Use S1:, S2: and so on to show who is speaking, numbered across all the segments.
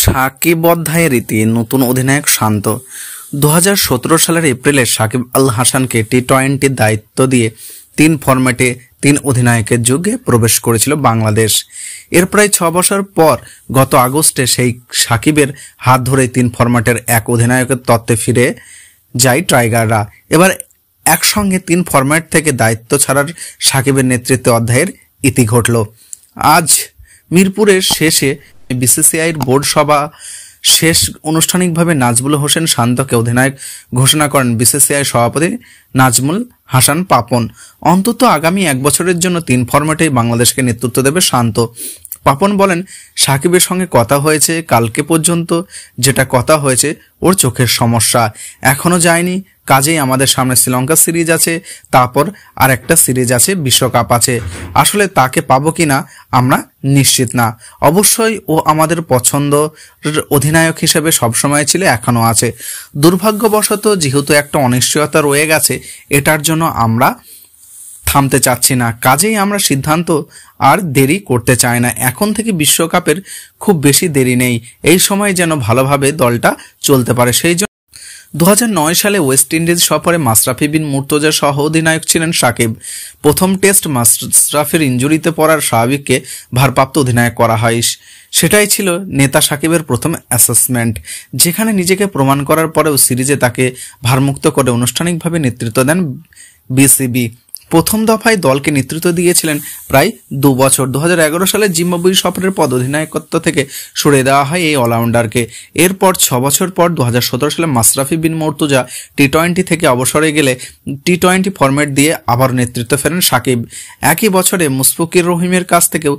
S1: সাকিব অধ্যায়ের রীতি নতুন অধিনায়ক শান্ত। 2017 সালের এপ্রিলে সাকিব আল হাসানকে টি-20 দায়িত্ব দিয়ে 3 ফরম্যাটে 3 অধিনায়কের যুগে প্রবেশ করেছিল বাংলাদেশ। এর প্রায় 6 বছর পর গত আগস্টে সেই সাকিবের হাত ধরে 3 ফরম্যাটের এক অধিনায়কের তত্ত্বে ফিরে যায় টাইগাররা। এবার একসঙ্গে 3 ফরম্যাট থেকে দায়িত্ব ছাড়ার সাকিবের নেতৃত্বে অধ্যায়ের ইতি ঘটল। আজ মিরপুরের শেষে বিসিসিআইয়ের বোর্ড সভা শেষ আনুষ্ঠানিকভাবে নাজমুল হোসেন শান্তকে অধিনায়ক ঘোষণা করেন বিসিসিআই সভাপতি নাজমুল হাসান পাপন। অন্তত আগামী 1 বছরের জন্য 3 ফরম্যাটেই বাংলাদেশকে নেতৃত্ব দেবে শান্ত। পাপন বলেন, সাকিবের সঙ্গে কথা হয়েছে, কালকে পর্যন্ত যেটা কথা হয়েছে ওর চোখের সমস্যা এখনো যায়নি, কাজেই আমাদের সামনে শ্রীলঙ্কা সিরিজ আছে, তারপর আর একটা সিরিজ আছে, বিশ্বকাপ আছে। আসলে তাকে পাবো কিনা আমরা নিশ্চিত না। অবশ্যই ও আমাদের পছন্দ অধিনায়ক হিসেবে সবসময় ছিল, এখনো আছে। দুর্ভাগ্যবশত যেহেতু একটা অনিশ্চয়তা রয়ে গেছে, এটার জন্য আমরা থামতে চাচ্ছি না, কাজেই আমরা সিদ্ধান্ত আর দেরি করতে চাই না। এখন থেকে বিশ্বকাপের খুব বেশি দেরি নেই, এই সময় যেন ভালোভাবে দলটা চলতে পারে। সেই জন্য 2009 সালে ওয়েস্ট ইন্ডিজ সফরে মাশরাফি বিন মুর্তজা সহ অধিনায়ক ছিলেন সাকিব। প্রথম টেস্ট মাশরাফির ইনজুরিতে পড়ার স্বাভাবিককে ভারপ্রাপ্ত অধিনায়ক করা হয়। সেটাই ছিল নেতা সাকিবের প্রথম অ্যাসেসমেন্ট, যেখানে নিজেকে প্রমাণ করার পরেও সিরিজে তাকে ভারমুক্ত করে আনুষ্ঠানিকভাবে নেতৃত্ব দেন বিসিবি। প্রথম দফায় দলকে নেতৃত্ব দিয়েছিলেন প্রায় 2 বছর। 2011 সালে জিম্বাবুয়ে সফরের পদ অধিনায়কত্ব থেকে সরিয়ে দেওয়া হয় এই অলরাউন্ডারকে। এরপর 6 বছর পর 2017 সালে মাশরাফি বিন মুর্তজা টি-20 থেকে অবসরে গেলে টি-20 ফরম্যাট দিয়ে আবার নেতৃত্ব ফেরেন সাকিব। একই বছরে মুশফিকুর রহিমের কাছ থেকেও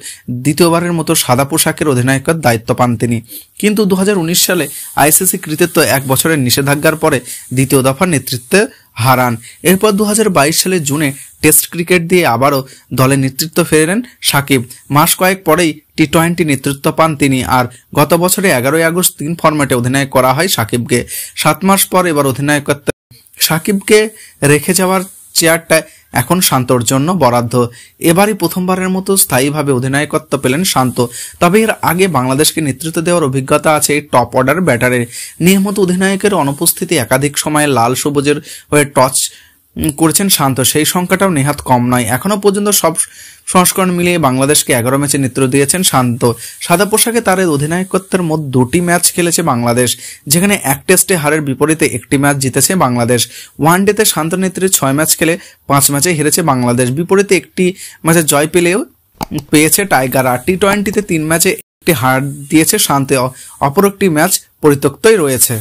S1: দ্বিতীয়বারের মতো সাদা পোশাকের অধিনায়কের দায়িত্ব পান তিনি। কিন্তু 2019 সালে আইসিসি কৃতিত্ব 1 বছরের নিষেধাজ্ঞার পরে দ্বিতীয় দফার নেতৃত্বে হারান। এরপর 2022 সালের জুনে টেস্ট ক্রিকেট দিয়ে আবারও দলের নেতৃত্ব ফেরেন সাকিব। মাস কয়েক পরেই টি-20 নেতৃত্ব পান তিনি। আর গত বছরে 11 আগস্ট 3 ফরম্যাটে অধিনায়ক করা হয় সাকিবকে। 7 মাস পর এবার অধিনায়কত্ব সাকিবকে রেখে যাওয়ার চেয়ারটা এখন শান্তর জন্য বরাদ্দ। এবারই প্রথমবারের মতো স্থায়ীভাবে অধিনায়কত্ব পেলেন শান্ত। তবে এর আগে বাংলাদেশকে নেতৃত্ব দেওয়ার অভিজ্ঞতা আছে এই টপ অর্ডার ব্যাটারের। নিয়মিত অধিনায়কের অনুপস্থিতি একাধিক সময়ে লাল সবুজের হয়ে টচ করেছেন শান্ত, সেই সংখ্যাটাও নেহাত কম নয়। এখনো পর্যন্ত সব সংস্করণ মিলিয়ে বাংলাদেশকে 11 ম্যাচে নেতৃত্ব দিয়েছেন শান্ত। সাদা পোশাকে তার অধিনায়কত্বের মোট 2টি ম্যাচ খেলেছে বাংলাদেশ, যেখানে 1 টেস্টে হারের বিপরীতে 1টি ম্যাচ জিতেছে বাংলাদেশ। ওয়ানডেতে শান্ত নেতৃত্বে 6 ম্যাচ খেলে 5 ম্যাচে হেরেছে বাংলাদেশ, বিপরীতে 1টি ম্যাচে জয় পেয়েছে টাইগাররা। টি-20তে 3 ম্যাচে 1টি হার দিয়েছে শান্ত, অপর একটি ম্যাচ পরিত্যক্তই রয়েছে।